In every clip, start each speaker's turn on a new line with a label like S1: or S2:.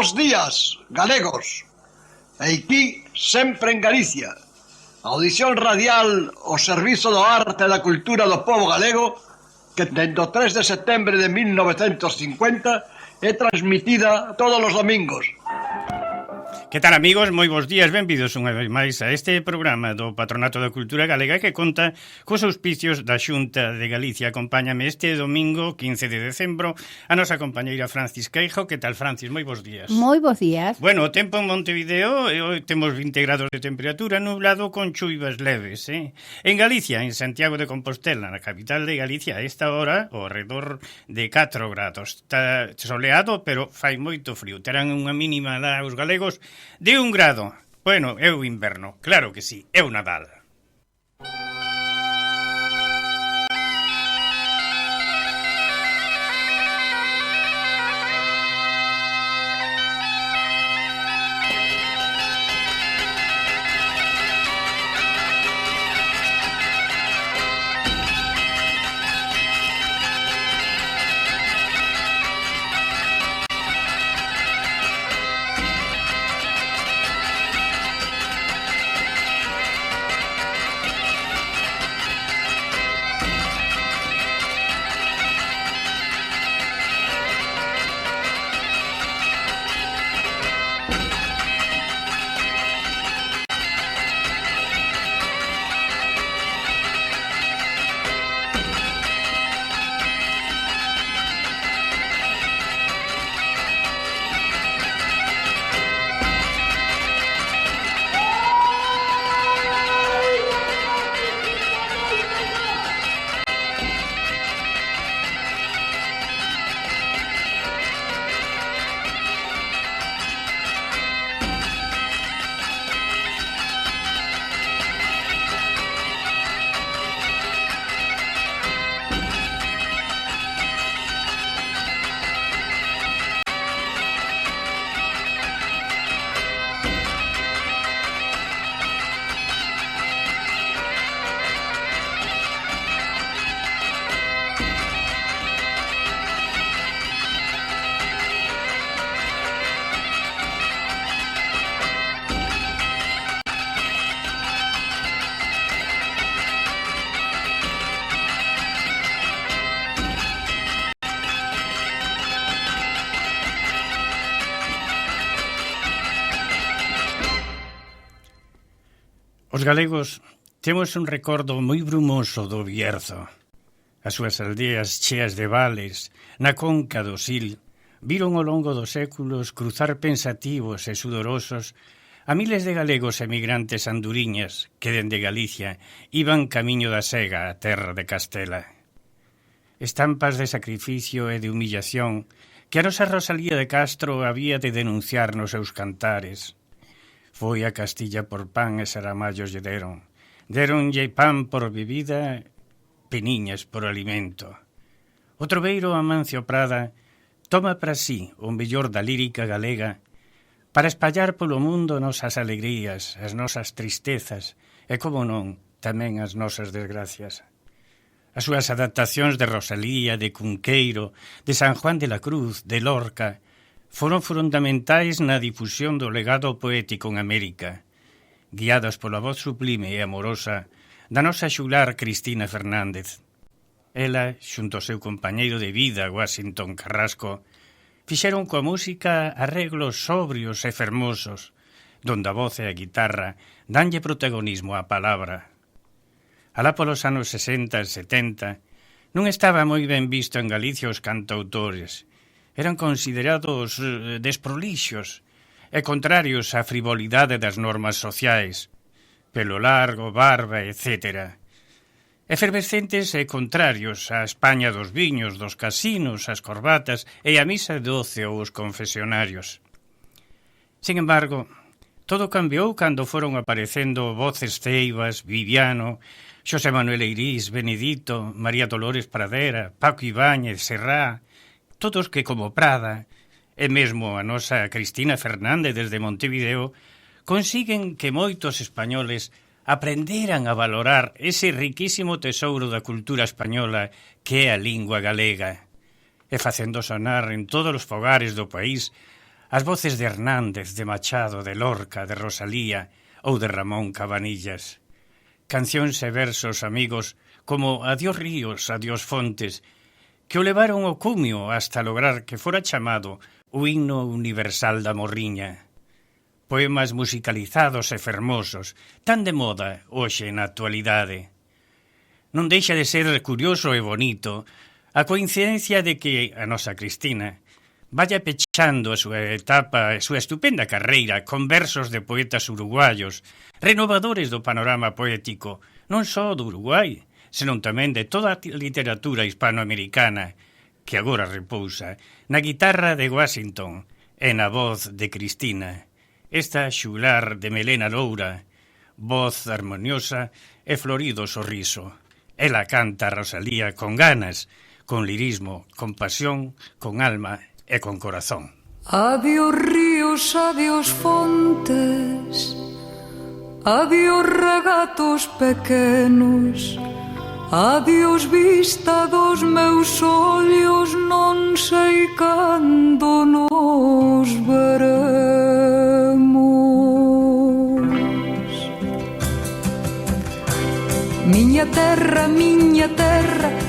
S1: Bos días, galegos. Aquí, sempre en Galicia. Audición radial ao servizo do arte e da cultura do povo galego que dende o 3 de setembro de 1950 é transmitida todos os domingos.
S2: Que tal, amigos? Moi bons días, benvidos unha vez máis a este programa do Patronato da Cultura Galega que conta cos auspicios da Xunta de Galicia. Acompáñame este domingo, 15 de decembro, a nosa compañeira Francis Queijo. Que tal, Francis? Moi bons días.
S3: Moi bons días.
S2: Bueno, o tempo en Montevideo, hoy temos 20 grados de temperatura, nublado con chuivas leves, En Galicia, en Santiago de Compostela, na capital de Galicia, a esta hora, ao redor de 4 grados. Está soleado, pero fai moito frío. Terán unha mínima lá os galegos de 1 grado. Bueno, é o inverno, claro que sí, é o Nadal. Os galegos temos un recordo moi brumoso do Bierzo. As súas aldeas cheas de vales, na conca do Sil, viron ao longo dos séculos cruzar pensativos e sudorosos a miles de galegos emigrantes anduriñas que dende Galicia iban camiño da Sega á terra de Castela. Estampas de sacrificio e de humillación que a nosa Rosalía de Castro había de denunciar nos seus cantares. Foi a Castilla por pan e saramallos lle deron. Deronlle pan por bebida, peniñas por alimento. O troveiro Amancio Prada toma para sí o mellor da lírica galega para espallar polo mundo nosas alegrías, as nosas tristezas e, como non, tamén as nosas desgracias. As súas adaptacións de Rosalía, de Cunqueiro, de San Juan de la Cruz, de Lorca, foron fundamentais na difusión do legado poético en América, guiadas pola voz sublime e amorosa da nosa xular Cristina Fernández. Ela, xunto ao seu compañeiro de vida, Washington Carrasco, fixeron coa música arreglos sobrios e fermosos, donde a voz e a guitarra danlle protagonismo á palabra. Alá polos anos 60 e 70, non estaba moi ben visto en Galicia os cantautores. Eran considerados desprolixos e contrarios á frivolidade das normas sociais, pelo largo, barba, etc. Efervescentes e contrarios á España dos viños, dos casinos, as corbatas e a misa de 12 ou os confesionarios. Sin embargo, todo cambiou cando foron aparecendo voces ceibas, Viviano, Xosé Manuel Eirís, Benedito, María Dolores Pradera, Paco Ibáñez, Serrá, todos que, como Prada, e mesmo a nosa Cristina Fernández desde Montevideo, consiguen que moitos españoles aprenderan a valorar ese riquísimo tesouro da cultura española que é a lingua galega, e facendo sonar en todos os fogares do país as voces de Hernández, de Machado, de Lorca, de Rosalía ou de Ramón Cabanillas. Cancións e versos amigos como Adiós ríos, adiós fontes, que o levaron ao cumio hasta lograr que fora chamado o himno universal da morriña. Poemas musicalizados e fermosos, tan de moda hoxe na actualidade. Non deixa de ser curioso e bonito a coincidencia de que a nosa Cristina vaya pechando a súa etapa, a súa estupenda carreira con versos de poetas uruguayos, renovadores do panorama poético, non só do Uruguai, senón tamén de toda a literatura hispanoamericana, que agora repousa na guitarra de Washington e na voz de Cristina. Esta xular de melena loura, voz harmoniosa e florido sorriso. Ela canta a Rosalía con ganas, con lirismo, con pasión, con alma e con corazón.
S3: Adiós ríos, adiós fontes, adiós regatos pequenos, adiós vista dos meus ollos, non sei cando nos veremos. Miña terra,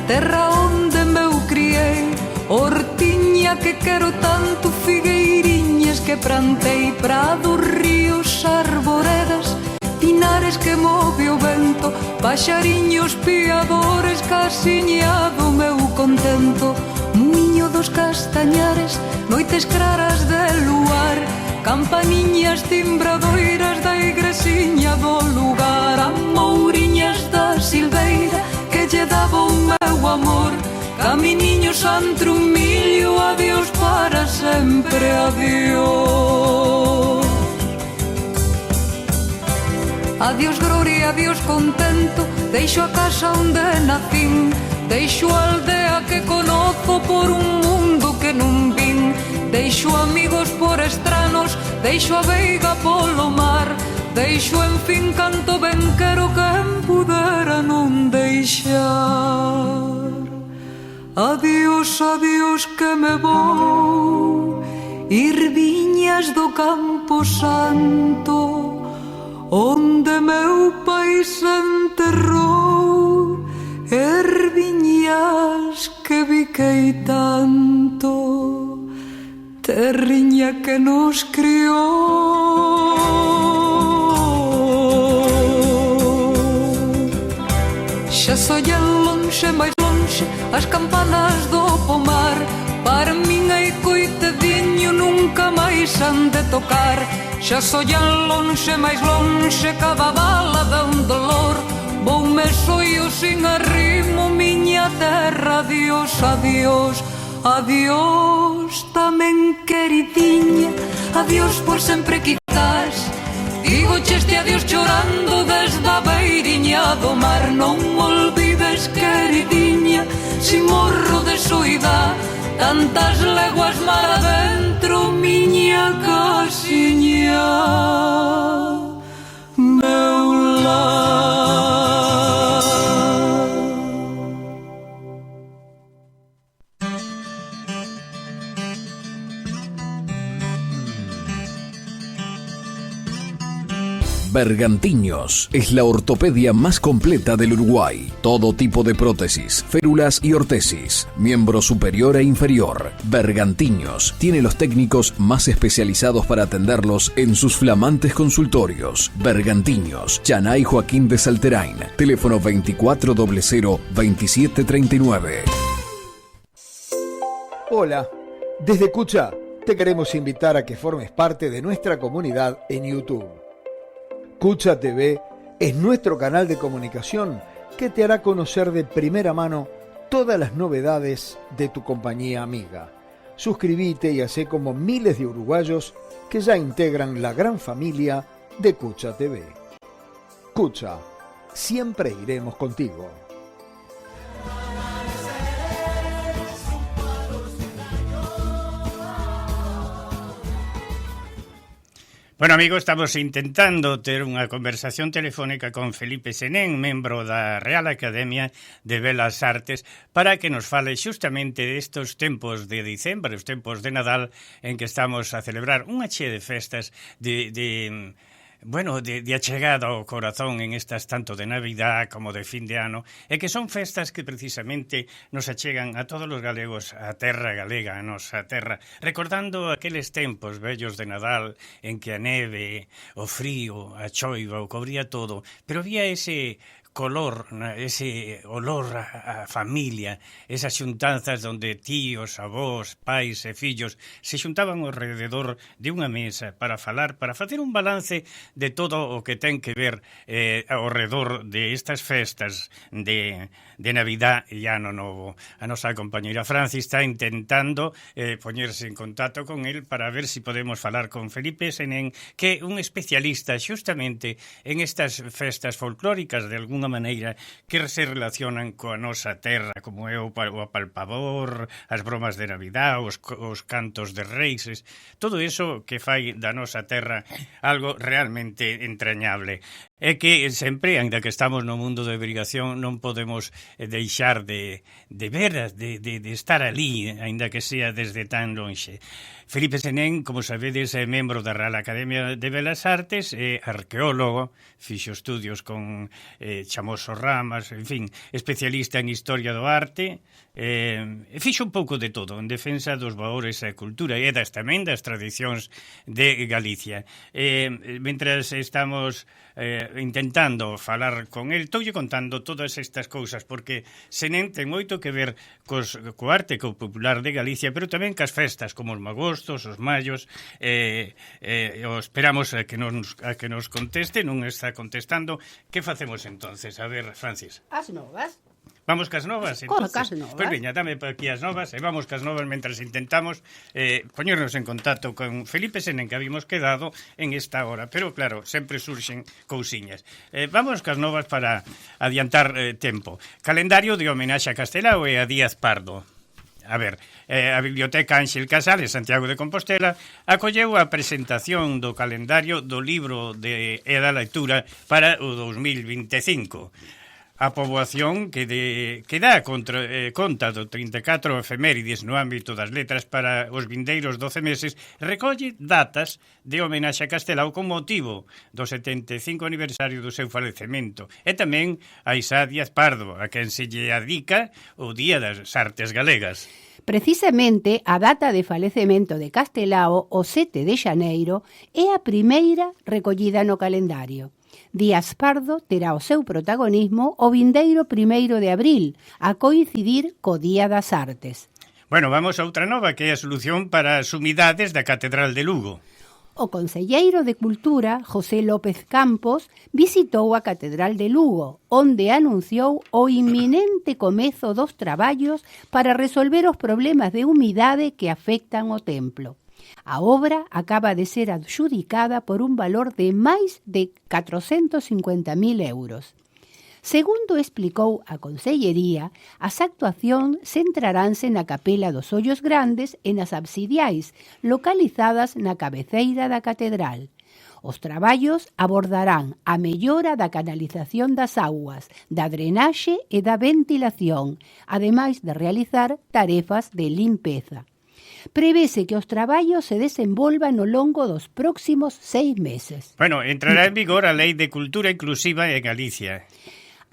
S3: terra onde me criei, hortiña que quero tanto, figueiriñas que plantei, prados, ríos, arboredas, pinares que move o vento, paxariños piadores, casiñado meu contento, muiño dos castañares, noites claras de luar, campaniñas timbradoiras da igresiña do lugar, amouriñas da silveira que lle daba o meu amor, caminiños antrumillo, adiós para sempre, adiós. Adiós gloria, adiós contento, deixo a casa onde nacín, deixo a aldea que conozo por un mundo que non vin, deixo amigos por estranos, deixo a veiga polo mar, deixo en fin canto ben quero quen pudera non deixar. Adiós, adiós que me vou, ir viñas do Campo Santo, onde meu pai se enterrou, erviñas que biquei tanto, terriña que nos criou. Xa sollan lonxe, máis lonxe, as campanas do pomar, para min hai coitadiño nunca máis han de tocar. Xa sollan lonxe, máis lonxe, cada bala dá un dolor, voume soio sin arrimo, miña terra, adiós, adiós, adiós, tamén queridinha, adiós por sempre quizás, digo este adiós chorando desde a beiriña do mar, non olvides queridinha, si morro de soidade, tantas leguas mar adentro, miña casiña, meu lar.
S4: Bergantiños es la ortopedia más completa del Uruguay. Todo tipo de prótesis, férulas y ortesis, miembro superior e inferior. Bergantiños tiene los técnicos más especializados para atenderlos en sus flamantes consultorios. Bergantiños, Chanay Joaquín de Salterain, teléfono 2400-2739.
S5: Hola, desde Cucha te queremos invitar a que formes parte de nuestra comunidad en YouTube. Cucha TV es nuestro canal de comunicación que te hará conocer de primera mano todas las novedades de tu compañía amiga. Suscríbete y hacé como miles de uruguayos que ya integran la gran familia de Cucha TV. Cucha, siempre iremos contigo.
S2: Bueno, amigos, estamos intentando ter unha conversación telefónica con Felipe Senén, membro da Real Academia de Belas Artes, para que nos fale xustamente destes tempos de dicembro, os tempos de Nadal, en que estamos a celebrar unha chea de festas de achegada ao corazón en estas tanto de Navidad como de fin de ano, e que son festas que precisamente nos achegan a todos os galegos a terra galega, a nosa terra, recordando aqueles tempos vellos de Nadal en que a neve, o frío, a choiva, o cobría todo, pero había ese color, ese olor a familia, esas xuntanzas onde tíos, avós, pais e fillos se xuntaban ao rededor de unha mesa para falar, para facer un balance de todo o que ten que ver ao redor de estas festas de Navidad e Ano Novo. A nosa compañeira Franci está intentando poñerse en contacto con el para ver se podemos falar con Felipe Senén, que é un especialista xustamente en estas festas folclóricas de algún maneira que se relacionan coa nosa terra, como é o apalpador, as bromas de Navidad, os cantos de reis, todo eso que fai da nosa terra algo realmente entrañable. É que sempre, ainda que estamos no mundo de obrigación, non podemos deixar de ver, de estar ali, ainda que sea desde tan lonxe. Felipe Senén, como sabedes, é membro da Real Academia de Belas Artes, é arqueólogo, fixo estudios con Chamoso Ramas, en fin, especialista en historia do arte, fixo un pouco de todo en defensa dos valores e cultura e tamén das tradicións de Galicia. Mentras estamos intentando falar con el, toulle contando todas estas cousas, porque Senén ten moito que ver co arte, co popular de Galicia, pero tamén cas festas, como os magostos, os mallos, esperamos a que nos conteste, non está contestando. Que facemos entonces? A ver, Francis.
S6: As novas.
S2: Vamos cas novas, entonces.
S6: Cas novas.
S2: Pois veña, dame pa aquí as novas, e vamos cas novas mentras intentamos poñernos en contacto con Felipe Senén, que habíamos quedado en esta hora, pero claro, sempre surxen cousiñas. Vamos cas novas para adiantar tempo. Calendario de homenaxe a Castelao e a Díaz Pardo. A ver, a Biblioteca Ánxel Casal, en Santiago de Compostela, acolleu a presentación do calendario do libro e da lectura para o 2025. A poboación que dá conta do 34 efemérides no ámbito das letras para os vindeiros 12 meses recolle datas de homenaxe a Castelao con motivo do 75 aniversario do seu falecemento e tamén a Isá Díaz Pardo, a quen se lle adica o Día das Artes Galegas.
S6: Precisamente a data de falecemento de Castelao, o 7 de xaneiro, é a primeira recollida no calendario. Díaz Pardo terá o seu protagonismo o vindeiro 1 de abril, a coincidir co Día das Artes.
S2: Bueno, vamos a outra nova, que é a solución para as umidades da Catedral de Lugo.
S6: O conselleiro de Cultura, José López Campos, visitou a Catedral de Lugo, onde anunciou o inminente comezo dos traballos para resolver os problemas de humidade que afectan o templo. A obra acaba de ser adxudicada por un valor de máis de 450.000 euros. Segundo explicou a Consellería, as actuacións centraránse na Capela dos Ollos Grandes e nas absidiais, localizadas na cabeceira da catedral. Os traballos abordarán a mellora da canalización das augas, da drenaxe e da ventilación, ademais de realizar tarefas de limpeza. Prevese que os traballos se desenvolvan ao longo dos próximos 6 meses.
S2: Bueno, entrará en vigor a Lei de Cultura Inclusiva en Galicia.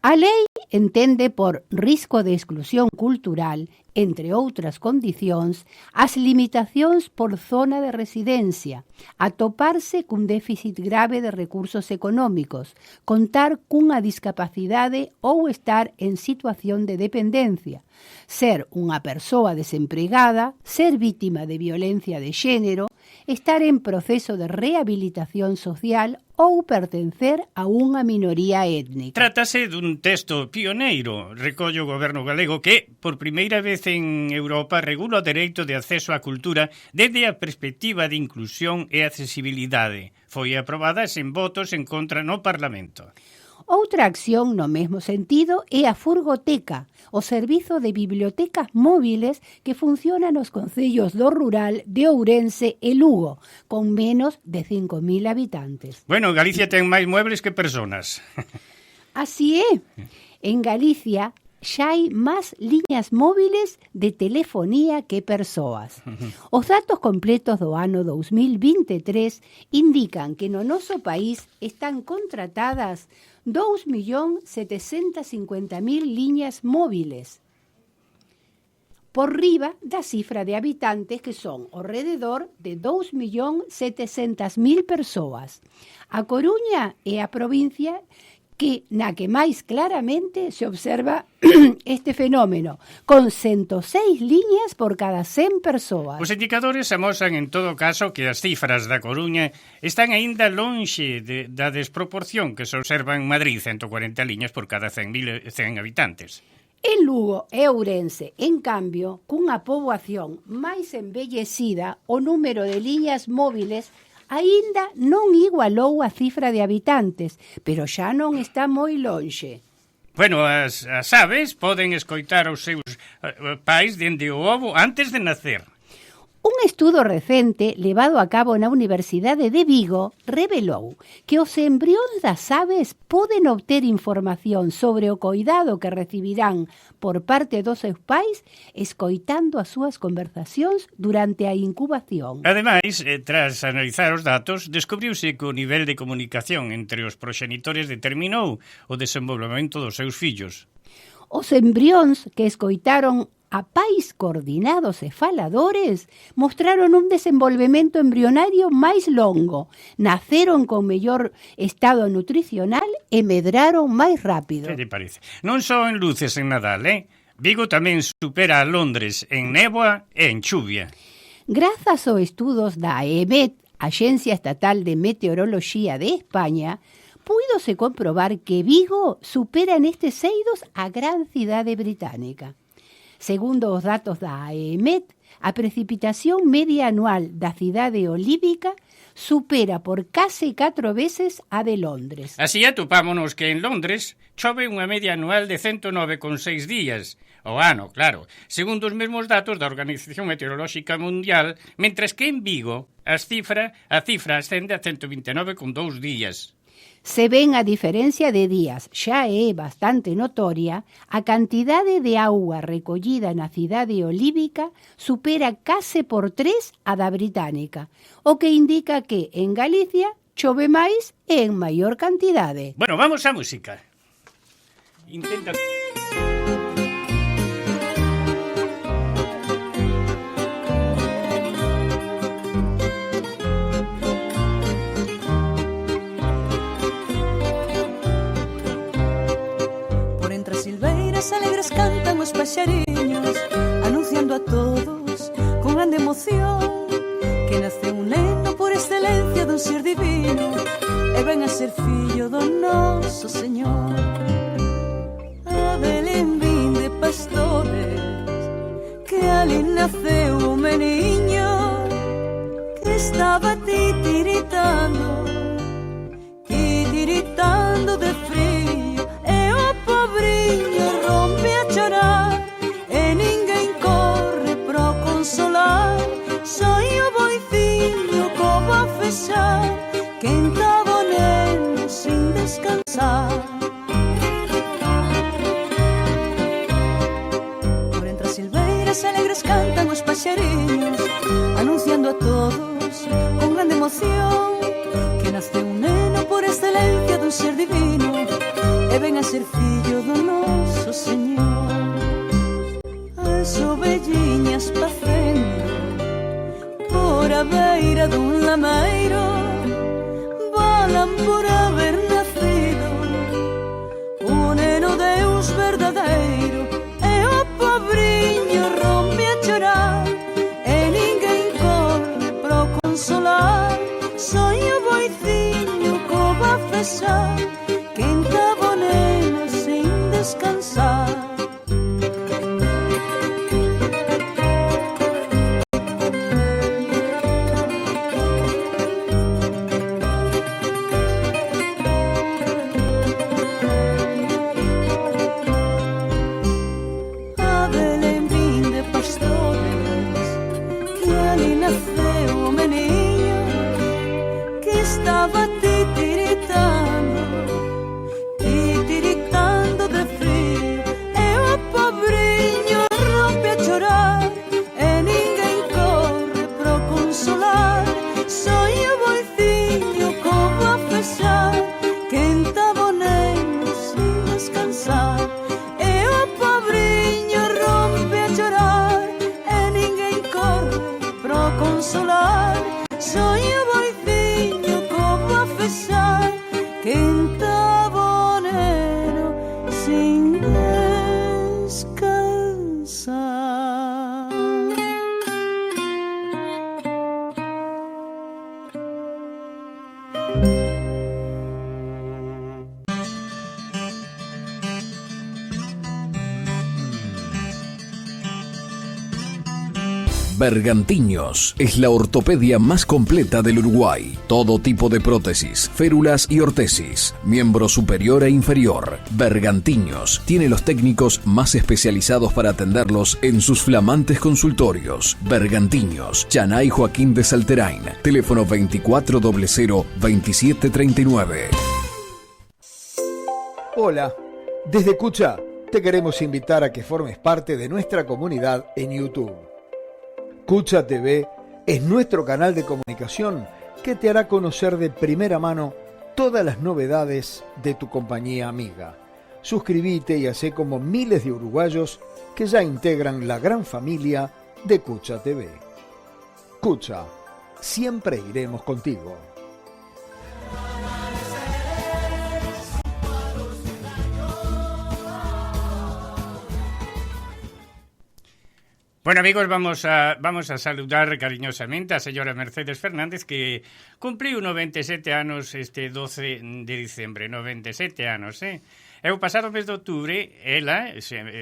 S6: A lei entende por risco de exclusión cultural, entre outras condicións, as limitacións por zona de residencia, atoparse cun déficit grave de recursos económicos, contar cunha discapacidade ou estar en situación de dependencia, ser unha persoa desempregada, ser vítima de violencia de xénero, estar en proceso de rehabilitación social ou pertencer a unha minoría étnica.
S2: Trátase dun texto pioneiro, recolle o goberno galego que, por primeira vez en Europa, regula o dereito de acceso á cultura desde a perspectiva de inclusión e accesibilidade. Foi aprobada sen votos en contra no Parlamento.
S6: Outra acción no mesmo sentido é a Furgoteca, o servizo de bibliotecas móviles que funciona nos concellos do rural de Ourense e Lugo, con menos de 5.000 habitantes.
S2: Bueno, Galicia ten máis muebles que personas.
S6: Así é. En Galicia xa hai máis liñas móviles de telefonía que persoas. Os datos completos do ano 2023 indican que no noso país están contratadas 2.750.000 liñas móviles, por riba da cifra de habitantes que son ao rededor de 2.700.000 persoas. A Coruña é a provincia na que máis claramente se observa este fenómeno, con 106 liñas por cada 100 persoas.
S2: Os indicadores amosan en todo caso que as cifras da Coruña están aínda lonxe da desproporción que se observa en Madrid, 140 liñas por cada 100 habitantes.
S6: En Lugo e Ourense, en cambio, cunha poboación máis envellecida, o número de liñas móviles aínda non igualou a cifra de habitantes, pero xa non está moi lonxe.
S2: Bueno, as aves poden escoitar os seus pais dende o ovo antes de nacer.
S6: Un estudo recente levado a cabo na Universidade de Vigo revelou que os embrións das aves poden obter información sobre o coidado que recibirán por parte dos seus pais escoitando as súas conversacións durante a incubación.
S2: Ademais, tras analizar os datos, descubriuse que o nivel de comunicación entre os proxenitores determinou o desenvolvemento dos seus fillos.
S6: Os embrións que escoitaron a pais coordinados e faladores mostraron un desenvolvemento embrionario máis longo, naceron con mellor estado nutricional e medraron máis rápido.
S2: Que lle parece? Non só en luces en Nadal, Vigo tamén supera a Londres en néboa e en chuvia.
S6: Grazas aos estudos da EMET, Axencia Estatal de Meteoroloxía de España, púidose comprobar que Vigo supera nestes eidos a gran cidade británica. Segundo os datos da AEMET, a precipitación media anual da cidade olívica supera por case 4 veces a de Londres.
S2: Así atopámonos que en Londres chove unha media anual de 109,6 días ao ano, claro, segundo os mesmos datos da Organización Meteorolóxica Mundial, mentres que en Vigo a cifra ascende a 129,2 días.
S6: Se ven a diferencia de días xa é bastante notoria, a cantidade de auga recollida na cidade olívica supera case por 3 a da británica, o que indica que en Galicia chove máis e en maior cantidade.
S2: Bueno, vamos á música. Intenta...
S7: Alegres cantan os paxariños, anunciando a todos con grande emoción que nace un neno por excelencia dun ser divino e ven a ser fillo do noso Señor. A Belén vin de pastores que ali naceu o meniño que estaba titiritando de frío e o pobriño rompe a chorar e ninguén corre pro consolar. Soy o boiciño como a fechar que entaba o neno sin descansar. Por entre as silveiras alegres cantan os paxariños, anunciando a todos con grande emoción que nace un neno por excelencia dun ser divino e ven a ser fillo do noso Señor. As ovelliñas pacendo por a beira dun lameiro balan por haber nacido un neno Deus verdadeiro e o pobriño rompe a chorar e ninguén corre pro consolar. Soy o boiciño como a fechar que entaba o neno sin descansar.
S4: Bergantiños es la ortopedia más completa del Uruguay. Todo tipo de prótesis, férulas y ortesis, miembro superior e inferior. Bergantiños tiene los técnicos más especializados para atenderlos en sus flamantes consultorios. Bergantiños, Chanay Joaquín de Salterain, teléfono 2400-2739.
S5: Hola, desde Cucha te queremos invitar a que formes parte de nuestra comunidad en YouTube. Cucha TV es nuestro canal de comunicación que te hará conocer de primera mano todas las novedades de tu compañía amiga. Suscríbete y hacé como miles de uruguayos que ya integran la gran familia de Cucha TV. Cucha, siempre iremos contigo.
S2: Bueno, amigos, vamos a saludar cariñosamente a señora Mercedes Fernández, que cumpliu 97 anos este 12 de diciembre, 97 anos, E o pasado mes de outubro, ela,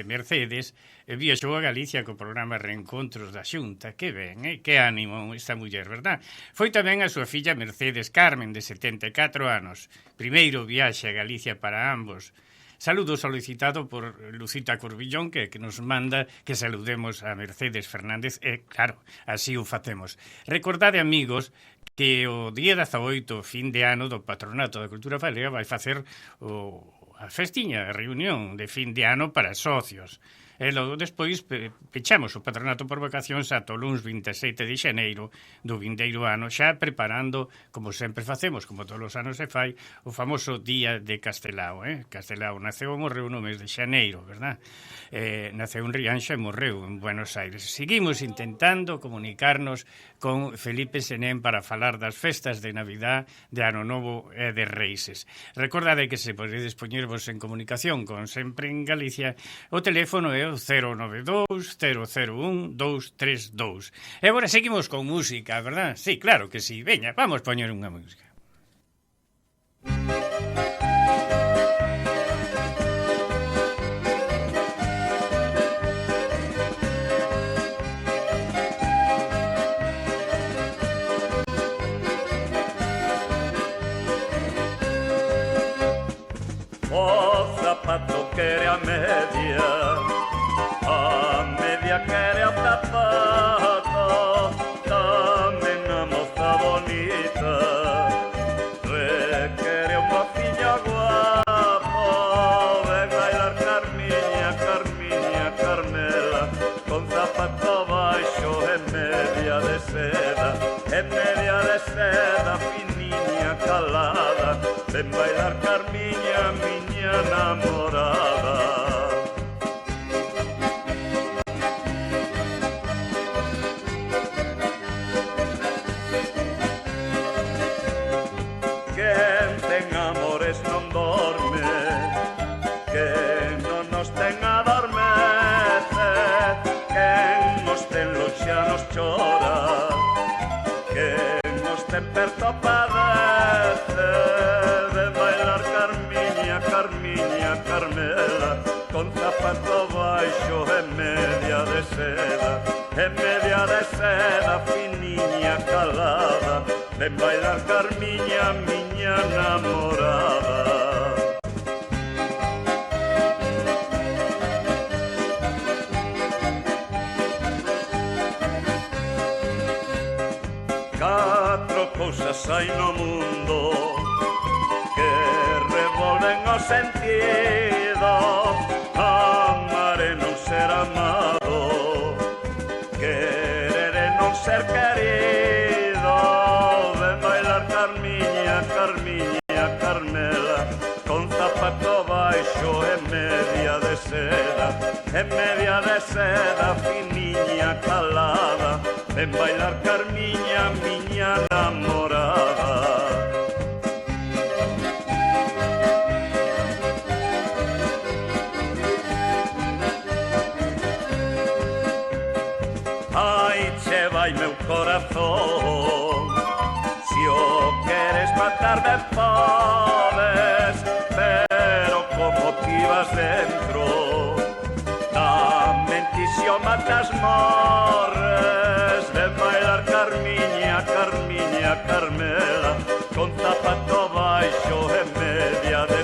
S2: Mercedes, viaxou a Galicia co programa Reencontros da Xunta. Que ben, que ánimo esta muller, verdad? Foi tamén a súa filla Mercedes Carmen, de 74 anos. Primeiro viaxe a Galicia para ambos. Saludo solicitado por Lucita Corbillón, que nos manda que saludemos a Mercedes Fernández, e, claro, así o facemos. Recordade, amigos, que o día 18, fin de ano do Patronato da Cultura Galega, vai facer a festiña, a reunión de fin de ano para socios. E logo despois pechamos o patronato por vacacións ata o luns 27 de xaneiro do vindeiro ano, xa preparando, como sempre facemos, como todos os anos se fai, o famoso Día de Castelao. Castelao naceu e morreu no mes de xaneiro, verdad? Naceu en Rianxa e morreu en Buenos Aires. Seguimos intentando comunicarnos con Felipe Senén para falar das festas de Navidad, de Ano Novo e de Reixes. Recordade que se podedes poñervos en comunicación con Sempre en Galicia, o teléfono é o 092-001-232. E agora seguimos con música, verdad? Sí, claro que sí. Veña, vamos poñer unha música.
S8: O zapato quere a media quere a zapato, tamén a moza bonita requere un mociño guapo. Ven bailar Carmiña, Carmiña, Carmela, con zapato baixo e media de seda, finiña calada. Ven bailar Carmiña, miña namorada. Perto padece de bailar Carmiña, Carmiña, Carmela, con zapato baixo e media de seda, finiña calada. Ven bailar Carmiña, miña namorada. Cousas hai no mundo que revolven o sentido. Amar e non ser amado, querer e non ser querido. Ven bailar Carmiña, Carmiña, Carmela, con zapato baixo e media de seda, finiña calada. Ven bailar Carmiña, miña namorada. Ai, che vai meu corazón, si o queres matar me podes, pero como ti vas dentro, tamén ti si o matas morres. Carmiña, Carmiña, Carmela, con zapato baixo e media de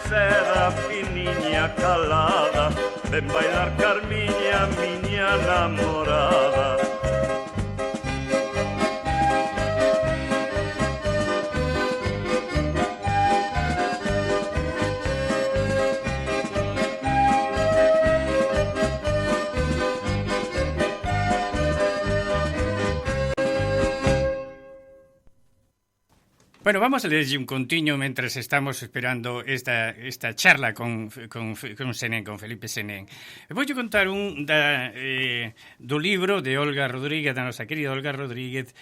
S8: seda, finiña calada, ven bailar Carmiña, miña namorada.
S2: Bueno, vamos a leerlle un contiño mentres estamos esperando esta charla con Senén, con Felipe Senén. Voulle contar do libro de Olga Rodríguez, da nosa querida Olga Rodríguez,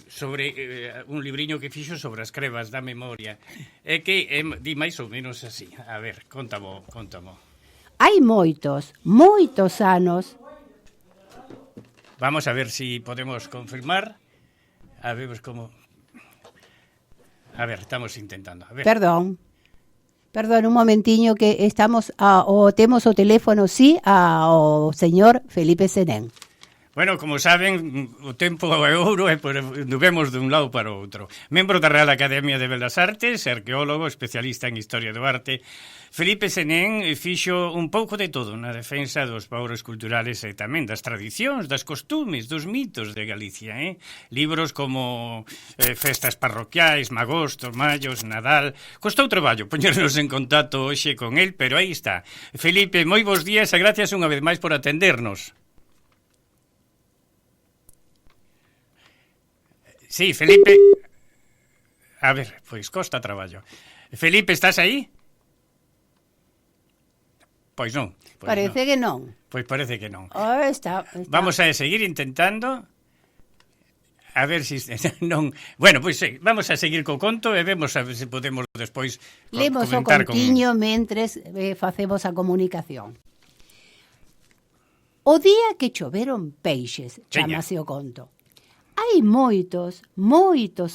S2: sobre un libriño que fixo sobre as crevas da memoria. É que di máis ou menos así. A ver, contamo.
S6: Hai moitos anos.
S2: Vamos a ver si podemos confirmar. A ver como... A ver, estamos intentando. A ver.
S6: Perdón, un momentiño que estamos temos o teléfono, ao señor Felipe Senén.
S2: Bueno, como saben, o tempo é ouro e vemos dun lado para o outro. Membro da Real Academia de Belas Artes, arqueólogo, especialista en historia do arte, Felipe Senén fixo un pouco de todo na defensa dos valores culturales e tamén das tradicións, das costumes, dos mitos de Galicia. Libros como festas parroquiais, magostos, mallos, Nadal... Costou traballo poñernos en contacto hoxe con el, pero aí está. Felipe, moi bons días e gracias unha vez máis por atendernos. Sí, Felipe... A ver, pois costa traballo. Felipe, estás aí? Pois non.
S6: Parece que non.
S2: Pois parece que non.
S6: Está.
S2: Vamos a seguir intentando. A ver se non... Bueno, pois vamos a seguir co conto e vemos a ver se podemos despois
S6: lemos o contiño mentres facemos a comunicación. O día que choveron peixes, chamase o conto. Hai moitos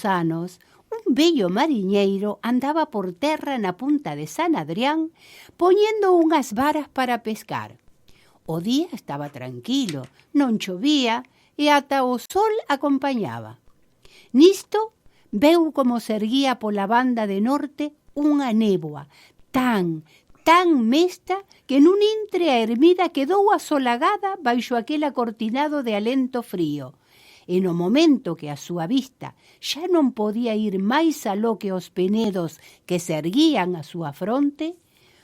S6: anos, un bello mariñeiro andaba por terra na punta de San Adrián poñendo unhas varas para pescar. O día estaba tranquilo, non chovía e ata o sol acompañaba. Nisto veu como se erguía pola banda de norte unha néboa tan mesta que nun intre a ermida quedou asolagada baixo aquel acortinado de alento frío. E no momento que a súa vista xa non podía ir máis aló que os penedos que se erguían a súa fronte,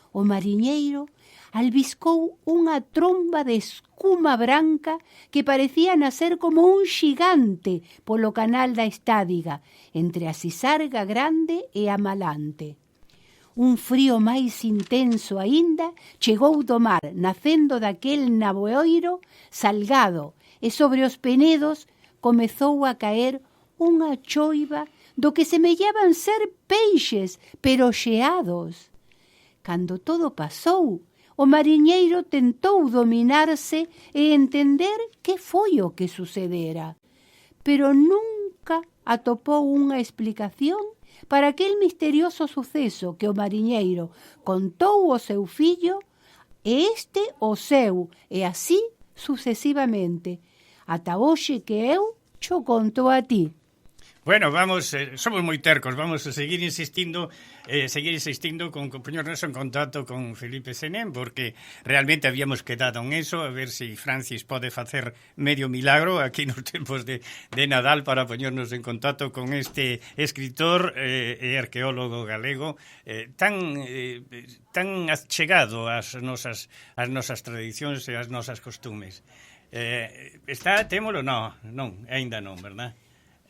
S6: o mariñeiro albiscou unha tromba de escuma branca que parecía nacer como un xigante polo canal da Estádiga, entre a Sisarga Grande e a Malante. Un frío máis intenso aínda chegou do mar, nacendo daquel navoeiro salgado, e sobre os penedos comezou a caer unha choiva do que semellaban ser peixes, pero xeados. Cando todo pasou, o mariñeiro tentou dominarse e entender que foi o que sucedera, pero nunca atopou unha explicación para aquel misterioso suceso que o mariñeiro contou ao seu fillo e este o seu, e así sucesivamente, ata hoxe que eu cho conto a ti.
S2: Bueno, vamos, somos moi tercos, vamos a seguir insistindo con poñernos en contacto con Felipe Senén, porque realmente habíamos quedado en eso, a ver si Francis pode facer medio milagro aquí nos tempos de Nadal para poñernos en contacto con este escritor e arqueólogo galego tan achegado ás nosas tradicións e ás nosas costumes. Témolo? Non, aínda non, verdad?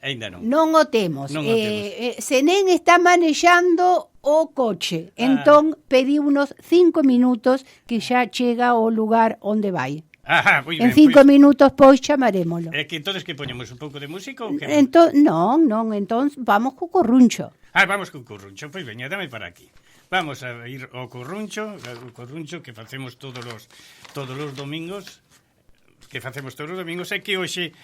S2: Ainda non.
S6: Non o temos. Senén está manexando o coche. Entón pediunos 5 minutos que xa chega ao lugar onde vai. En 5 minutos pois chamarémolo.
S2: É que entonces que poñemos un pouco de música ou que?
S6: Non, entón vamos co corruncho.
S2: Vamos co corruncho. Pois veña, dame para aquí. Vamos a ir ao corruncho que facemos todos os domingos. É que hoxe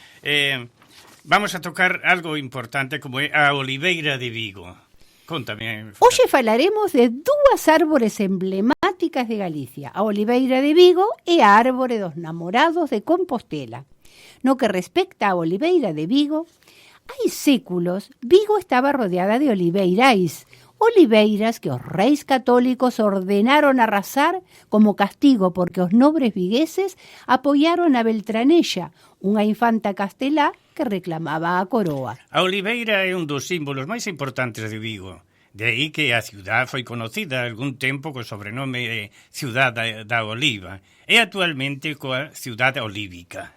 S2: vamos a tocar algo importante como é a Oliveira de Vigo. Contame.
S6: Hoxe falaremos de dúas árbores emblemáticas de Galicia, a Oliveira de Vigo e a Árbore dos Namorados de Compostela. No que respecta a oliveira de Vigo, hai séculos Vigo estaba rodeada de oliveirais, oliveiras que os reis católicos ordenaron arrasar como castigo porque os nobres vigueses apoiaron a Beltranella, unha infanta castelá que reclamaba a coroa.
S2: A oliveira é un dos símbolos máis importantes de Vigo. De aí que a ciudad foi conocida algún tempo co sobrenome de Ciudad da Oliva e actualmente coa Ciudad Olívica.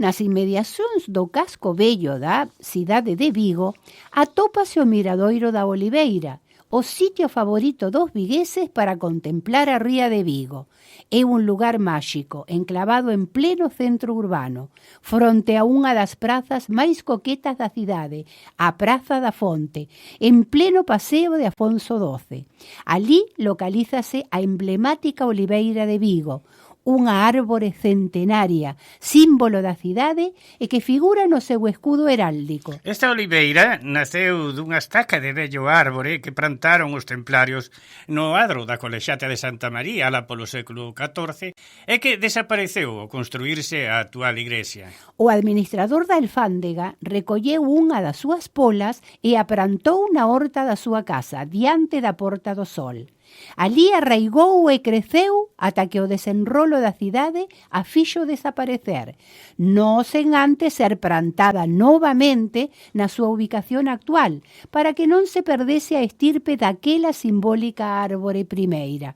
S6: Nas inmediacións do casco vello da cidade de Vigo atópase o Miradoiro da Oliveira, o sitio favorito dos vigueses para contemplar a ría de Vigo. É un lugar máxico, enclavado en pleno centro urbano, fronte a unha das prazas máis coquetas da cidade, a Praza da Fonte, en pleno paseo de Afonso XII. Alí localízase a emblemática Oliveira de Vigo, unha árbore centenaria, símbolo da cidade e que figura no seu escudo heráldico.
S2: Esta oliveira naceu dunha estaca de vello árbore que plantaron os templarios no adro da Colexiata de Santa María alá polo século XIV e que desapareceu ao construírse a actual igrexa.
S6: O administrador da alfándega recolleu unha das súas polas e a plantou na horta da súa casa, diante da Porta do Sol. Alí arraigou e creceu ata que o desenrolo da cidade a fixo desaparecer, non sen antes ser plantada novamente na súa ubicación actual, para que non se perdese a estirpe daquela simbólica árbore primeira.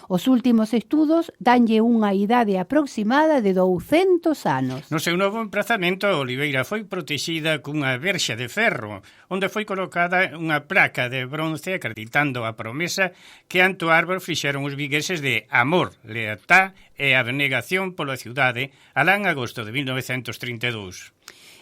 S6: Os últimos estudos danlle unha idade aproximada de 200 anos.
S2: No seu novo emprazamento, a oliveira foi protexida cunha verxa de ferro, onde foi colocada unha placa de bronce acreditando a promesa que ante o árbore fixeron os vigueses de amor, lealtad e abnegación pola ciudade alá en agosto de 1932.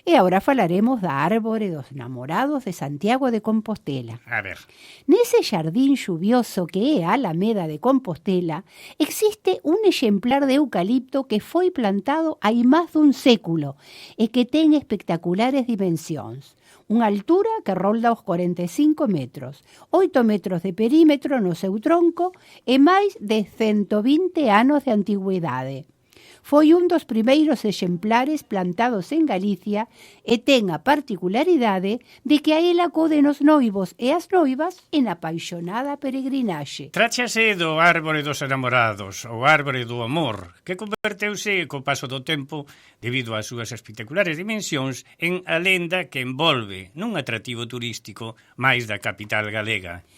S6: E agora falaremos da árbore dos namorados de Santiago de Compostela.
S2: A ver.
S6: Nese xardín xuvioso que é a Alameda de Compostela, existe un exemplar de eucalipto que foi plantado hai máis dun século e que ten espectaculares dimensións. Unha altura que rolda os 45 metros, 8 metros de perímetro no seu tronco e máis de 120 anos de antigüidade. Foi un dos primeiros exemplares plantados en Galicia e ten a particularidade de que a ela acoden os noivos e as noivas en apaixonada peregrinaxe.
S2: Tráchase do árbore dos enamorados, o árbore do amor, que converteuse co paso do tempo, debido ás súas espectaculares dimensións, en a lenda que envolve nun atractivo turístico máis da capital galega.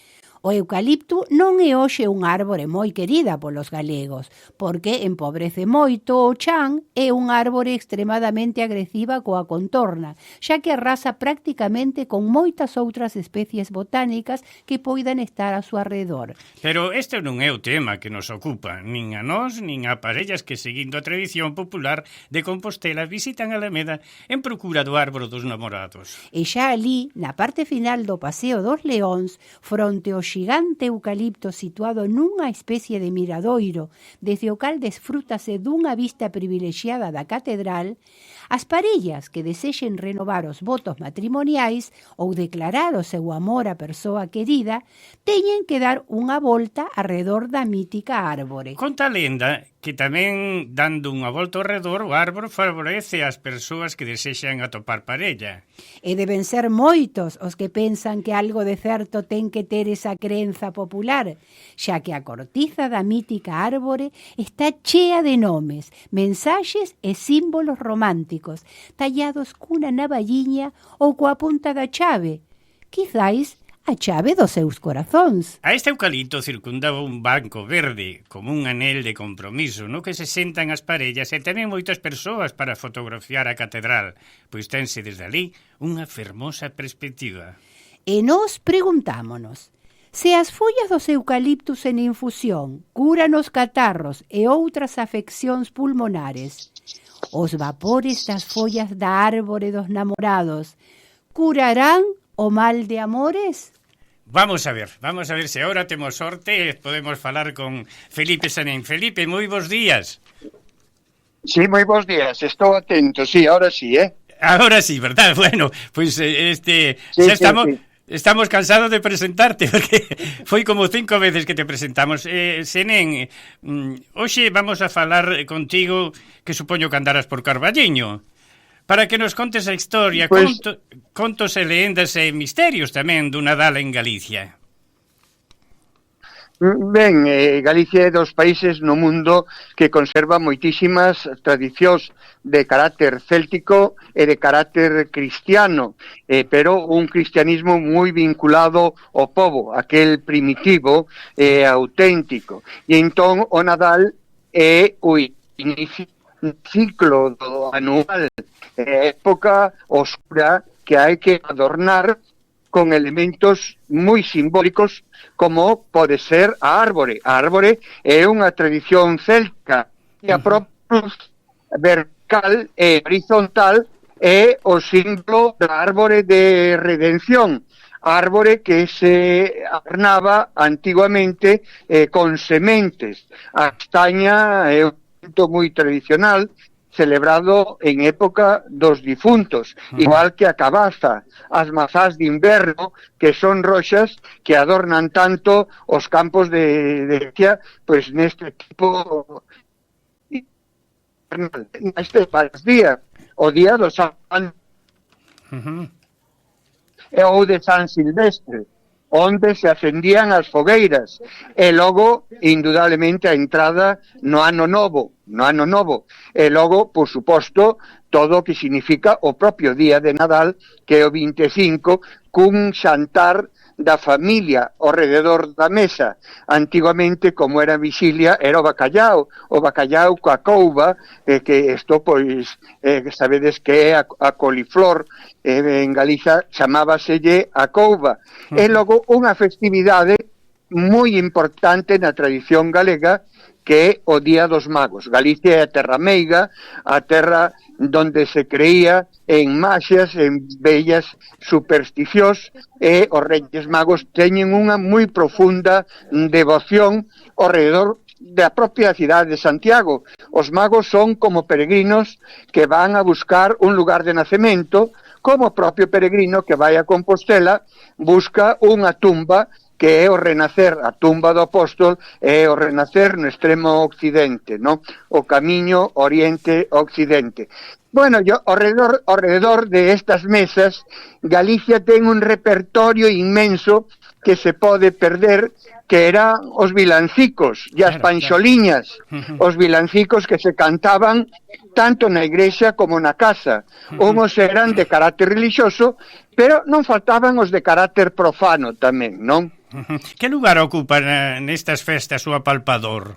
S6: O eucalipto non é hoxe un árbore moi querida polos galegos, porque empobrece moito o chan é un árbore extremadamente agresiva coa contorna, xa que arrasa prácticamente con moitas outras especies botánicas que poidan estar a súa alrededor.
S2: Pero este non é o tema que nos ocupa, nin a nós, nin a parellas que, seguindo a tradición popular de Compostela, visitan a Alameda en procura do árbore dos namorados.
S6: E xa alí, na parte final do Paseo dos Leóns, fronte ao xigante eucalipto situado nunha especie de miradoiro, desde o cal desfrútase dunha vista privilexiada da catedral, as parellas que desexen renovar os votos matrimoniais ou declarar o seu amor á persoa querida, teñen que dar unha volta arredor da mítica árbore.
S2: Conta a lenda que tamén, dando unha volta ao redor, o árbore favorece ás persoas que desexan atopar parella.
S6: E deben ser moitos os que pensan que algo de certo ten que ter esa creenza popular, xa que a cortiza da mítica árbore está chea de nomes, mensaxes e símbolos románticos, tallados cunha navalliña ou coa punta da chave. Quizáis a chave dos seus corazóns.
S2: A este eucalipto circundaba un banco verde, como un anel de compromiso, no que se sentan as parellas e tamén moitas persoas para fotografiar a catedral, pois tense desde ali unha fermosa perspectiva.
S6: E nos preguntámonos, se as follas dos eucaliptus en infusión curan os catarros e outras afeccións pulmonares, os vapores das follas da árbore dos namorados curarán o mal de amores?
S2: Vamos a ver se agora temos sorte e podemos falar con Felipe Sanén. Felipe, moi bons días.
S9: Sí, moi bons días, estou atento, sí, ahora sí,
S2: Ahora sí, verdad? Bueno, pois xa estamos cansados de presentarte, porque foi como 5 veces que te presentamos. Senén, hoxe vamos a falar contigo, que supoño que andaras por Carballiño. para que nos contes a historia, contos e leyendas e misterios tamén do Nadal en Galicia.
S9: Ben, Galicia é dos países no mundo que conserva moitísimas tradicións de carácter céltico e de carácter cristiano, pero un cristianismo moi vinculado ao pobo, aquel primitivo e auténtico. E entón o Nadal é o inicio do ciclo do anual, época oscura que hai que adornar con elementos moi simbólicos como pode ser a árbore. A árbore é unha tradición celta e a propia vertical e horizontal é o símbolo da árbore de redención, árbore que se adornaba antiguamente con sementes. A castaña é un elemento moi tradicional celebrado en época dos difuntos, igual que a cabaza, as mazás de inverno, que son roxas que adornan tanto os campos de Galicia, pois neste tipo neste día, o día do San ou de San Silvestre, onde se acendían as fogueiras, e logo, indudablemente, a entrada no ano novo, e logo, por suposto, todo o que significa o propio día de Nadal, que é o 25, cun xantar da familia ao rededor da mesa. Antigamente, como era vixilia, era o bacallao coa couva, que isto, pois, sabedes que é a coliflor, en Galiza chamábaselle a couva. E logo unha festividade moi importante na tradición galega, que é o Día dos Magos. Galicia é a terra meiga, a terra donde se creía en magias, en bellas supersticións, e os Reyes Magos teñen unha moi profunda devoción ao redor da propia cidade de Santiago. Os magos son como peregrinos que van a buscar un lugar de nacemento, como o propio peregrino que vai a Compostela busca unha tumba que é o renacer, a tumba do apóstol é o renacer no extremo occidente, ¿no? O camiño oriente-occidente. Bueno, ao redor de estas mesas, Galicia ten un repertorio inmenso que se pode perder, que eran os vilancicos e as panxoliñas, os vilancicos que se cantaban tanto na igrexa como na casa. Uns eran de carácter religioso, pero non faltaban os de carácter profano tamén, non?
S2: Que lugar ocupa nestas festas o apalpador?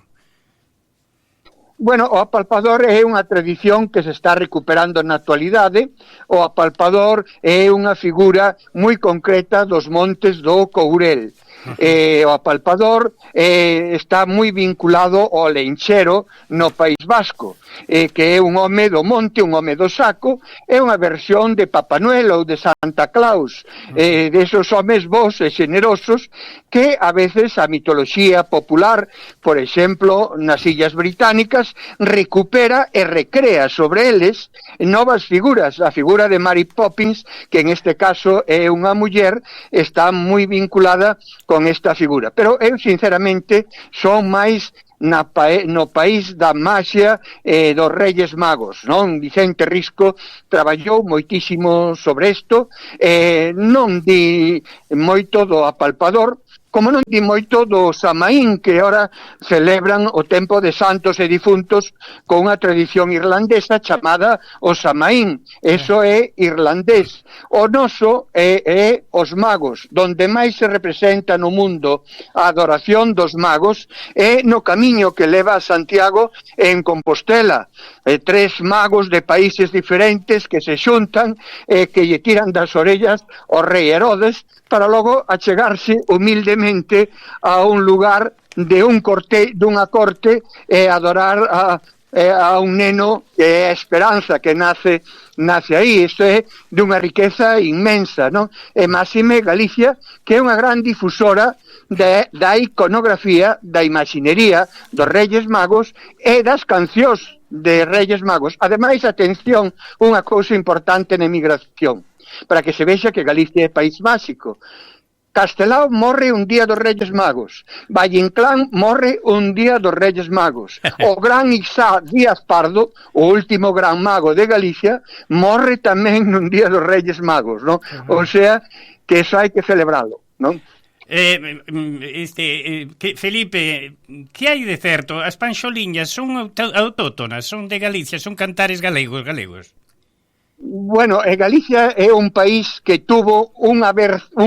S9: Bueno, o apalpador é unha tradición que se está recuperando na actualidade. O apalpador é unha figura moi concreta dos montes do Courel. O apalpador está moi vinculado ao lenchero no País Vasco, que é un home do monte, un home do saco, é unha versión de Papá Noel ou de Santa Claus, desos homes bons e xenerosos que a veces a mitoloxía popular, por exemplo, nas Illas Británicas, recupera e recrea sobre eles novas figuras. A figura de Mary Poppins, que en este caso é unha muller, está moi vinculada con esta figura. Pero eu, sinceramente, son máis no país da maxia dos Reyes Magos, non? Vicente Risco traballou moitísimo sobre isto, non di moito do apalpador, como non di moito do Samaín, que ahora celebran o tempo de santos e difuntos con unha tradición irlandesa chamada o Samaín. Eso é irlandés. O noso é os magos. Donde máis se representa no mundo a adoración dos magos é no camiño que leva a Santiago en Compostela. 3 magos de países diferentes que se xuntan e que lle tiran das orellas ao rei Herodes para logo achegarse humildemente a un lugar de dunha corte e adorar a un neno que é a esperanza que nace aí. Isto é dunha riqueza inmensa, non? E máxime Galicia, que é unha gran difusora da iconografía, da imaxinería dos Reyes Magos e das cancións de Reyes Magos. Ademais, atención, unha cousa importante na emigración, para que se vexa que Galicia é país máxico. Castelao morre un día dos Reyes Magos. Valle Inclán morre un día dos Reyes Magos. O gran Ixá Díaz Pardo, o último gran mago de Galicia, morre tamén nun día dos Reyes Magos, non? O sea, que eso hai que celebralo, non?
S2: Felipe, que hai de certo? As panxoliñas son autóctonas, son de Galicia, son cantares galegos.
S9: Bueno, Galicia é un país que tuvo un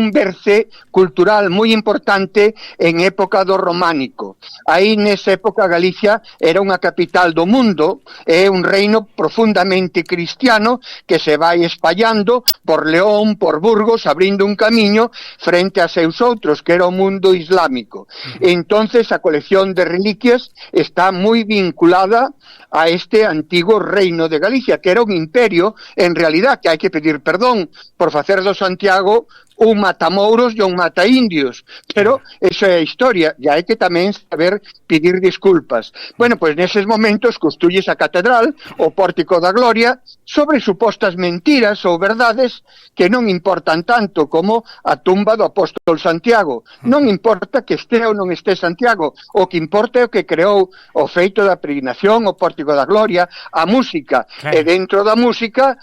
S9: verse cultural moi importante en época do románico. Aí nesa época Galicia era unha capital do mundo, é un reino profundamente cristiano que se vai espallando por León, por Burgos, abrindo un camiño frente a seus outros, que era o mundo islámico. Entonces a colección de reliquias está moi vinculada a este antigo reino de Galicia, que era un imperio, en realidad, que hai que pedir perdón por facer do Santiago un matamouros e un mataindios, pero esa é a historia, e hai que tamén saber pedir disculpas. Bueno, pois neses momentos construyes a catedral, o Pórtico da Gloria, sobre supostas mentiras ou verdades que non importan tanto como a tumba do apóstol Santiago. Non importa que este ou non este Santiago, o que importa é o que creou o feito da peregrinación, o Pórtico da Gloria, a música, e dentro da música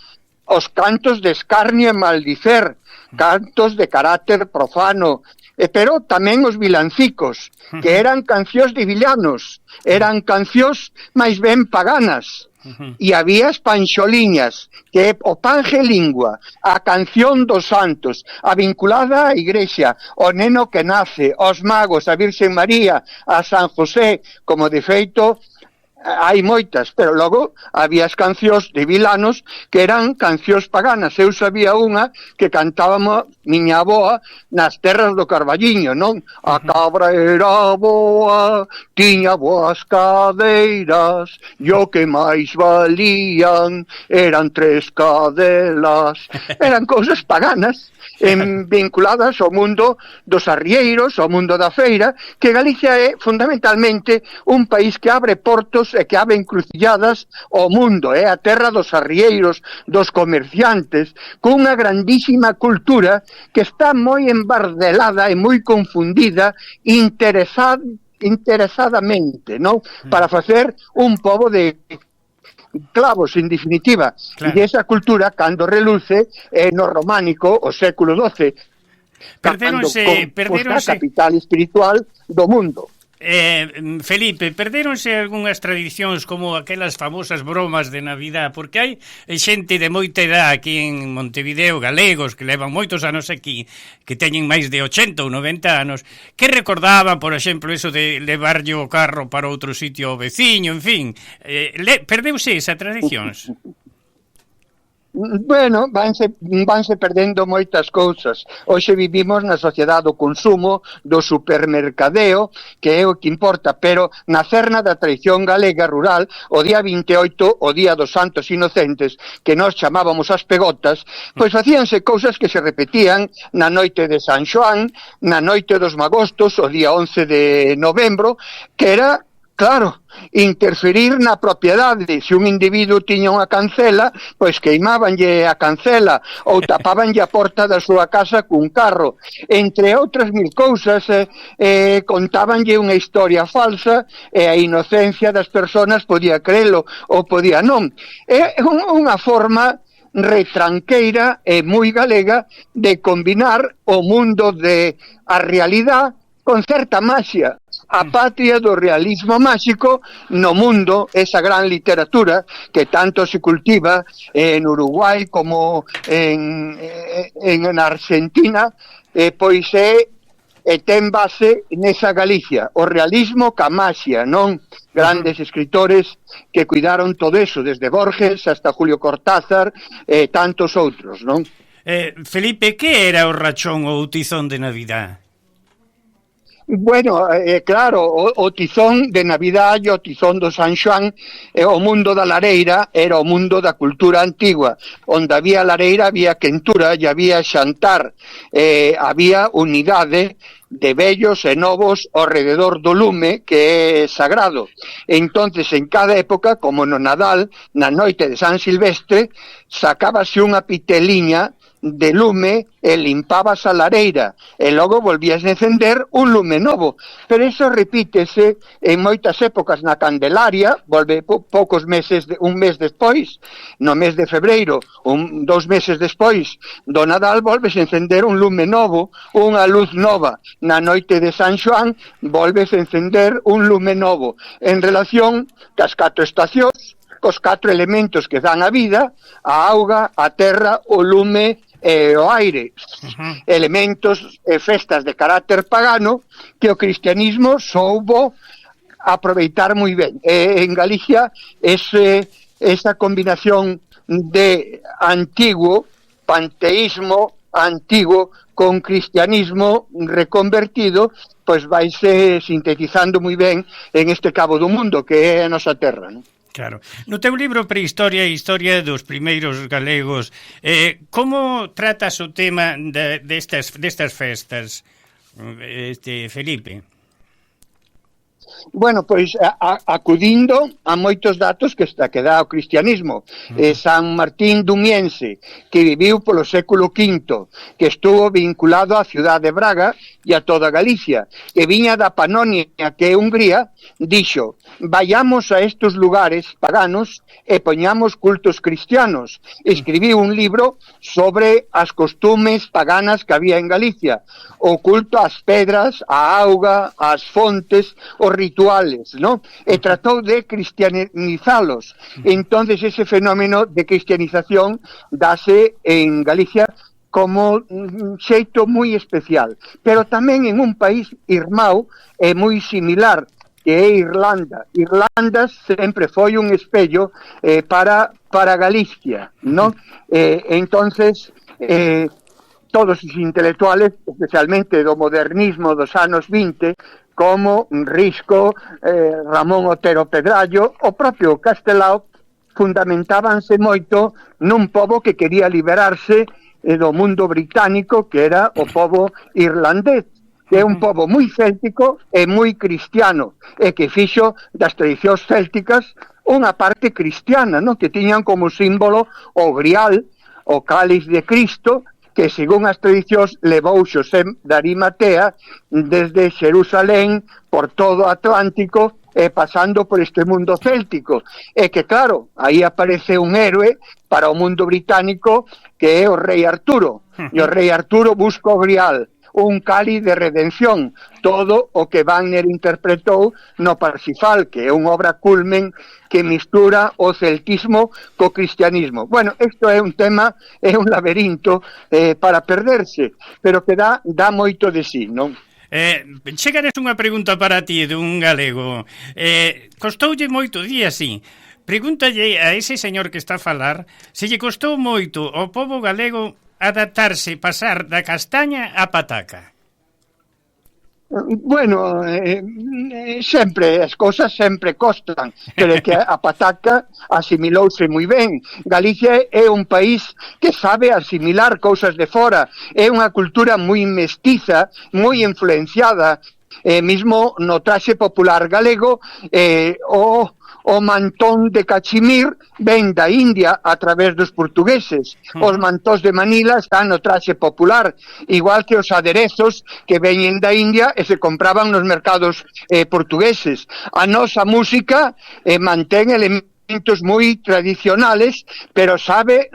S9: os cantos de escarnio e maldicer, cantos de carácter profano, pero tamén os vilancicos, que eran cancións de villanos, eran cancións máis ben paganas. E había as panxoliñas, que é o pangelingua, a canción dos santos, a vinculada á igrexa, o neno que nace, os magos, a Virxen María, a San José, como de feito hai moitas, pero logo había as cancións de vilanos que eran cancións paganas. Eu sabía unha que cantábamos miña avoa nas terras do Carballiño, non? A cabra era boa, tiña boas cadeiras, e o que máis valían eran 3 cadelas. Eran cousas paganas, vinculadas ao mundo dos arrieiros, ao mundo da feira, que Galicia é fundamentalmente un país que abre portos e que abre encrucilladas ao mundo, é a terra dos arrieiros, dos comerciantes, cunha grandísima cultura que está moi embardelada e moi confundida interesadamente, non? Para facer un pobo de clavos, en definitiva. Claro. E esa cultura, cando reluce, é no románico, o século XII,
S2: perdéronse
S9: a capital espiritual do mundo.
S2: Felipe, perdéronse algunhas tradicións como aquelas famosas bromas de Navidad, porque hai xente de moita edad aquí en Montevideo, galegos, que levan moitos anos aquí, que teñen máis de 80 ou 90 anos, que recordaban, por exemplo, eso de levarlle o carro para outro sitio ao veciño, en fin, perdeuse esa tradicións.
S9: Bueno, vanse perdendo moitas cousas. Hoxe vivimos na sociedade do consumo, do supermercadeo, que é o que importa, pero na cerna da tradición galega rural, o día 28, o día dos Santos Inocentes, que nós chamábamos as pegotas, pois facíanse cousas que se repetían na noite de San Xoán, na noite dos Magostos, o día 11 de novembro, que era, claro, interferir na propiedade. Se un individuo tiña unha cancela, pois queimábanlle a cancela ou tapábanlle a porta da súa casa cun carro. Entre outras mil cousas, contábanlle unha historia falsa e a inocencia das persoas podía creelo ou podía non. É unha forma retranqueira e moi galega de combinar o mundo de a realidade con certa maxia. A patria do realismo máxico no mundo, esa gran literatura que tanto se cultiva en Uruguai como en Argentina, pois ten base nesa Galicia, o realismo ca maxia, non? Grandes escritores que cuidaron todo eso, desde Borges hasta Julio Cortázar e tantos outros, non?
S2: Felipe, que era o rachón ou tizón de Navidad?
S9: Bueno, claro, o tizón de Navidad e o tizón do San Xoán, o mundo da lareira era o mundo da cultura antigua, onde había lareira había quentura e había xantar, había unidade de vellos e novos ao rededor do lume, que é sagrado. Entonces, en cada época, como no Nadal, na noite de San Silvestre, sacábase unha piteliña de lume e limpabas a lareira e logo volvías a encender un lume novo. Pero eso repítese en moitas épocas na Candelaria, volve poucos meses, un mes despois, no mes de febreiro, 2 meses despois do Nadal, volves a encender un lume novo, unha luz nova. Na noite de San Xoán, volves a encender un lume novo. En relación cas 4 estacións, cos 4 elementos que dan a vida, a auga, a terra, o lume e o aire. Elementos e festas de carácter pagano que o cristianismo soubo aproveitar moi ben. En Galicia, esa combinación de antiguo, panteísmo antiguo, con cristianismo reconvertido, pois vaise sintetizando moi ben en este cabo do mundo que é a nosa terra, non?
S2: Claro. No teu libro Prehistoria e Historia dos primeiros galegos, como tratas o tema destas festas, Felipe?
S9: Bueno, pois acudindo a moitos datos que dá o cristianismo. San Martín Dumiense, que viviu polo século V, que estuvo vinculado á cidade de Braga e a toda Galicia, que viña da Panonia, que é Hungría, dixo: vayamos a estes lugares paganos e poñamos cultos cristianos. Escribiu un libro sobre as costumes paganas que había en Galicia, o culto ás pedras, á auga, ás fontes, os rituales, ¿no? E tratou de cristianizalos. Entonces ese fenómeno de cristianización dase en Galicia como un xeito moi especial, pero tamén en un país irmão e moi similar, que é Irlanda. Irlanda sempre foi un espello para Galicia, ¿no? Entonces, todos os intelectuales, especialmente do modernismo dos anos 20, como Risco, Ramón Otero Pedrallo, o propio Castelao, fundamentábanse moito nun pobo que quería liberarse do mundo británico, que era o pobo irlandés, que é un pobo moi céltico e moi cristiano, e que fixo das tradicións célticas unha parte cristiana, ¿no? Que tiñan como símbolo o grial, o cáliz de Cristo, que, según as tradicións, levou Xosé de Arimatea desde Xerusalén por todo o Atlántico e pasando por este mundo céltico. E que, claro, aí aparece un héroe para o mundo británico que é o rei Arturo. E o rei Arturo busca o grial, un cáliz de redención, todo o que Wagner interpretou no Parsifal, que é unha obra culmen que mistura o celtismo co cristianismo. Bueno, isto é un tema, é un laberinto para perderse, pero que dá moito de sí, non?
S2: Chegares unha pregunta para ti dun galego. Costoulle moito, di así. Pregúntalle a ese señor que está a falar se lle costou moito ao pobo galego adaptarse, pasar da castaña á pataca.
S9: Bueno, sempre, as cousas sempre costan, pero é que a pataca asimilouse moi ben. Galicia é un país que sabe asimilar cousas de fora, é unha cultura moi mestiza, moi influenciada, mismo no traxe popular galego, o mantón de cachemir ven da India a través dos portugueses. Os mantóns de Manila están no traxe popular, igual que os aderezos que veñen da India e se compraban nos mercados portugueses. A nosa música mantén elementos moi tradicionales, pero sabe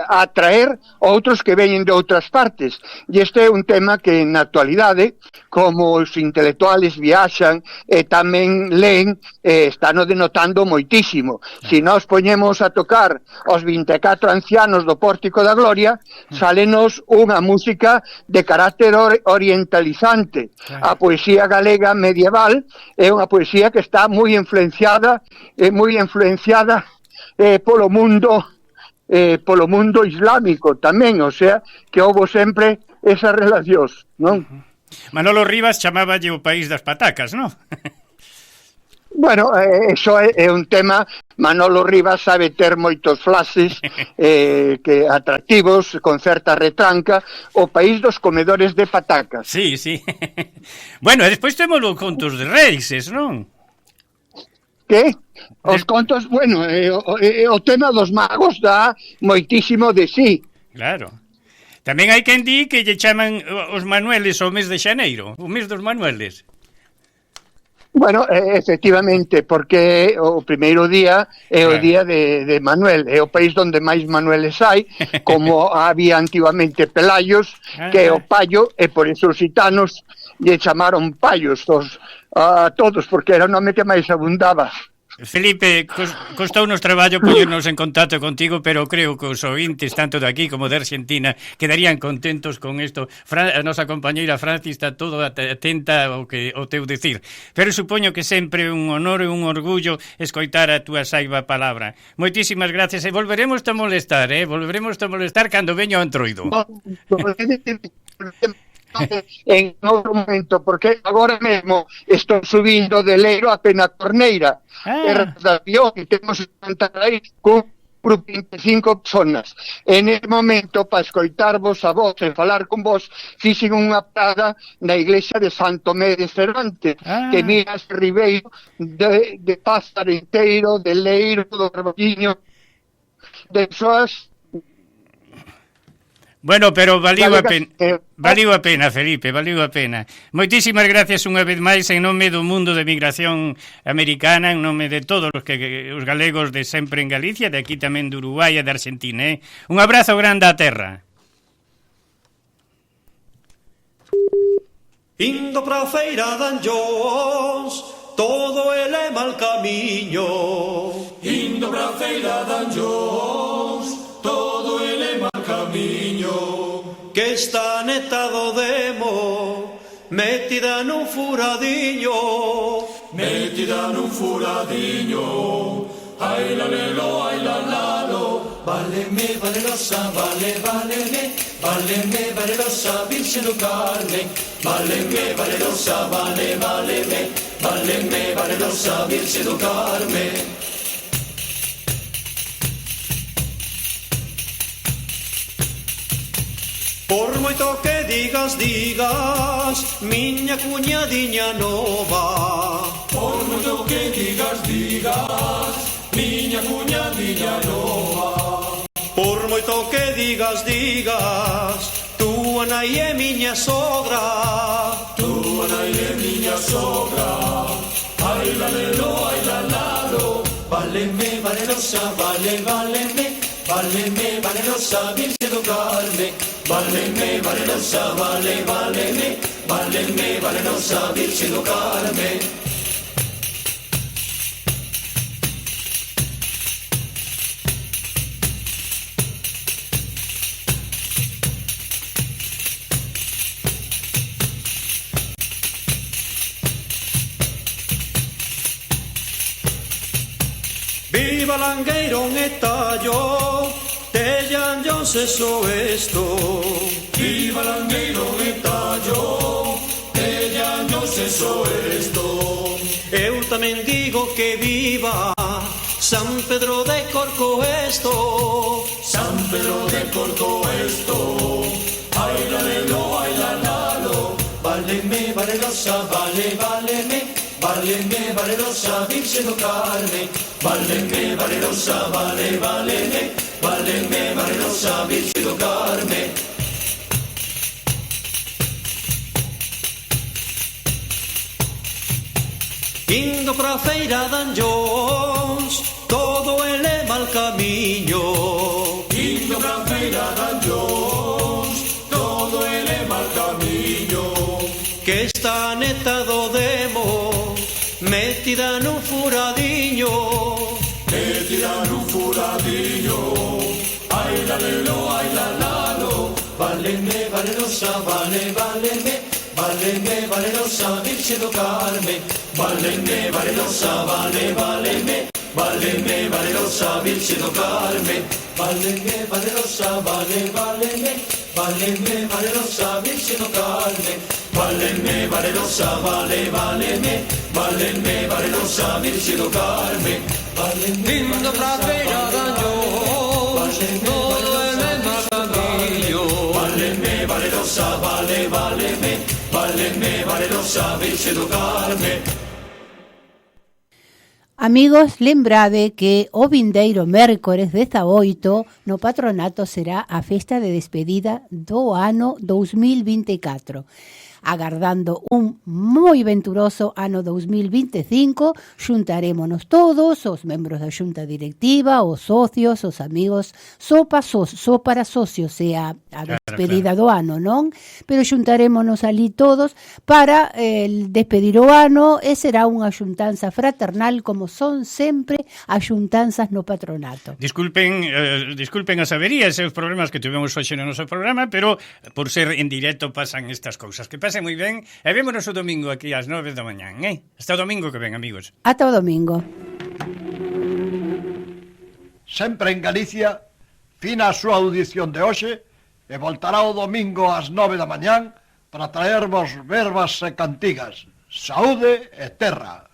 S9: atraer outros que veñen de outras partes. E este é un tema que na actualidade, como os intelectuales viaxan e tamén leen, están o denotando moitísimo. Se nós poñemos a tocar os 24 ancianos do Pórtico da Gloria, sálenos unha música de carácter orientalizante. A poesía galega medieval é unha poesía que está moi influenciada polo mundo islámico tamén, o sea, que houbo sempre esas relacións, non?
S2: Manolo Rivas chamaballe o país das patacas, non?
S9: Bueno, eso é un tema. Manolo Rivas sabe ter moitos flashes que atractivos, con certa retranca, o país dos comedores de patacas.
S2: Sí, sí. Bueno, e despois temos os contos de Reis, non?
S9: Que? Os contos, bueno, o tema dos magos dá moitísimo de sí.
S2: Claro. Tamén hai quen di que lle chaman os Manueles o mes de xaneiro, o mes dos Manueles.
S9: Bueno, efectivamente, porque o primeiro día é o día de Manuel, é o país onde máis Manueles hai, como había antigamente Pelayos, que é o paio, e por iso os gitanos lle chamaron paios a todos, porque era o nome que máis abundaba.
S2: Felipe, costounos traballo poñernos en contacto contigo, pero creo que os ointes, tanto de aquí como de Argentina, quedarían contentos con isto. A nosa compañeira Francis está todo atenta ao teu dicir. Pero supoño que sempre un honor e un orgullo escoitar a túa saiba palabra. Moitísimas gracias e volveremos a molestar, volveremos a molestar cando veño ao Entroido.
S9: En outro momento, porque agora mesmo estou subindo de Leiro a Penacorneira, terra da Pión, e temos que cantar aí con 25 personas. En ese momento, para escoitarvos a vos e falar con vos, fixen unha parada na iglesia de Santo Tomé de Cervantes, que miras Ribeiro de Pazarenteiro, de Leiro, do Carballiño, de Soas.
S2: Bueno, pero valiu a pena, Felipe, valiu a pena. Moitísimas gracias unha vez máis en nome do mundo de migración americana, en nome de todos os galegos de sempre en Galicia, de aquí tamén de Uruguai e de Argentina. Un abrazo grande á terra.
S10: Indo pra a feira de Anllóns, todo ele mal camiño. Indo pra a feira de Anllóns, todo ele mal camiño, que está neta do demo, metida nun furadiño, ai la lelo, ai la lalo, váleme, valerosa, váleme, valerosa, Virxe do Carmen, váleme, valerosa, váleme, valerosa, Virxe do Carmen. Por moito que digas, miña cuñadiña nova. Por moito que digas, miña cuñadiña nova. Por moito que digas, túa nai é miña sogra. Túa nai é miña sogra. Ai la lelo, ai la lalo, váleme, valerosa, váleme, valerosa, Virxe do Carmen, váleme, valerosa, váleme, valerosa, Virxe do Carmen. Viva Langueiro e Tallo, Tellan se so esto. Viva Langueiro e Tallo, Tellan se so esto. Eu tamén digo que viva San Pedro de Corcoesto. San Pedro de Corcoesto. Ai la lelo, ai la lalo, váleme, valerosa, váleme, valerosa, Virxe do Carmen, váleme, valerosa, váleme, valerosa, Virxe do Carmen. Indo pra a feira de Anllóns, todo ele mal camiño. Indo pra a feira de Anllóns, todo ele mal camiño, que está neta do demo, metida nun furadiño, ai la lelo, ai la lalo, váleme, valerosa, váleme, valerosa, Virxe do Carmen, váleme, valerosa, váleme, valerosa, Virxe do Carmen, váleme, valerosa, váleme, valerosa, Virxe do Carmen, váleme, valerosa, váleme, valerosa, Virxe do Carmen. Indo pra a feira de Anllóns, todo é mesmo camiño, váleme, valerosa, váleme, valerosa, Virxe do Carmen.
S6: Amigos, lembrade que o vindeiro mércores 18 no patronato será a festa de despedida do ano 2024. Agardando un moi venturoso ano 2025, xuntarémonos todos, os membros da xunta directiva, os socios, os amigos, só para socios, e a despedida do ano, non? Pero xuntarémonos ali todos para despedir o ano, e será unha xuntanza fraternal como son sempre as xuntanzas no patronato.
S2: Disculpen as averías e os problemas que tivemos hoxe no noso programa, pero por ser en directo pasan estas cousas. Que pasen moi ben e vémonos o domingo aquí ás 9 da mañán, Hasta o domingo que ven, amigos.
S6: Ata o domingo.
S1: Sempre en Galicia, fina a súa audición de hoxe e voltará o domingo ás 9 da mañán para traervos verbas e cantigas. Saúde e terra.